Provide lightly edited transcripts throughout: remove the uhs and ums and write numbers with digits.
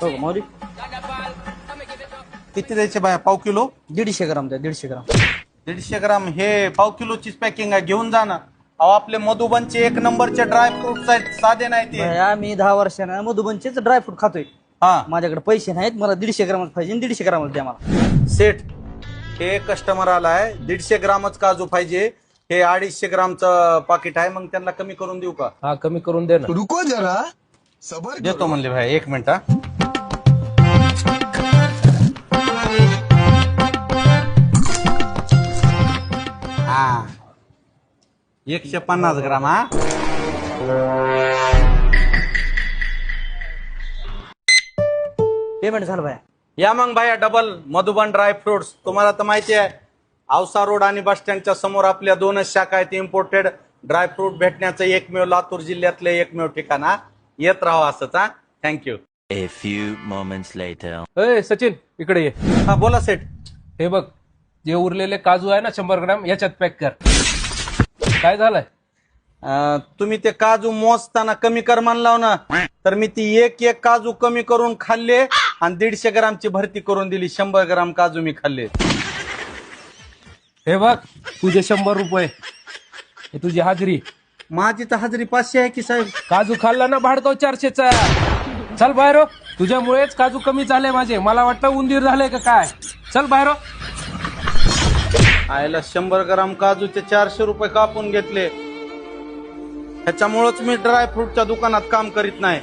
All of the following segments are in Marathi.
हो का माऊली? किती द्यायचे बाया? पाव किलो? 150 ग्राम द्या, 150 ग्राम. 150 ग्राम हे पाव किलोचीच पॅकिंग आहे, घेऊन जा ना. अहो आपले मधुबनचे 1 नंबरचे ड्रायफ्रुट्स आहेत, साधे नाही ते. भया मी 10 वर्षानं मधुबनचेच ड्रायफ्रूट खातोय. हा माझ्याकडे पैसे नाहीत, मला 150 ग्रामच पाहिजे. 150 ग्रामच द्या मला. सेठ, हे कस्टमर आलाय, 150 ग्रामच काजू पाहिजे. हे 250 ग्रामचं पाकिट आहे, मग त्यांना कमी करून देऊ का? हा कमी करून दे ना. रुको जरा सबर देतो म्हणले भाई, 1 मिनिट. हा 150 ग्राम. हा पेमेंट झालं भया. या मग भाया डबल मधुबन ड्राय फ्रुट्स. तुम्हाला तर माहिती आहे, औसा रोड आणि बस स्टँडच्या समोर आपल्या 2च शाखा आहेत. इम्पोर्टेड ड्रायफ्रूट भेटण्याचं एकमेव लातूर जिल्ह्यातलं एकमेव ठिकाण. येत राहा असंच. हा thank you. A few moments later. ए सचिन इकडे ये. हा बोला सेठ. हे बघ, जे उरलेले काजू आहे ना 100 ग्राम याच्यात पॅक कर. काय झालंय? तुम्ही ते काजू मोजताना कमी कर म्हणलाव ना, तर मी ती एक काजू कमी करून खाल्ले आणि 150 ग्रामची भरती करून दिली. 100 ग्राम काजू मी खाल्ले. हे बघ, तुझे 100 रुपये, हे तुझी हाजरी. माझी तर हजेरी 500 आहे की साहेब. काजू खाल्ला ना भाडकाव 400चा. चल बाहेर हो. तुझ्यामुळेच काजू कमी झाले माझे. मला वाटलं उंदीर झाले का काय. चल बाहेर हो. आयला 100 ग्राम काजूचे 400 रुपये कापून घेतले. ह्याच्यामुळेच मी ड्रायफ्रूटच्या दुकानात काम करीत नाही.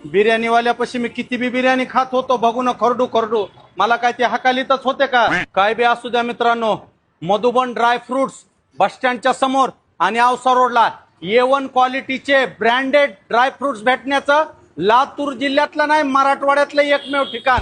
बिर्याणीवाल्यापाशी मी किती बी बिर्याणी खात होतो, बघून खरडू. मला काय ते हकालीतच होते का? काय बी असू द्या मित्रांनो, मधुबन ड्रायफ्रुट्स बस स्टँडच्या समोर आणि औसा रोडला A1 क्वालिटीचे ब्रँडेड ड्रायफ्रुट्स भेटण्याचं लातूर जिल्ह्यातलं नाही, मराठवाड्यातलं एकमेव ठिकाण.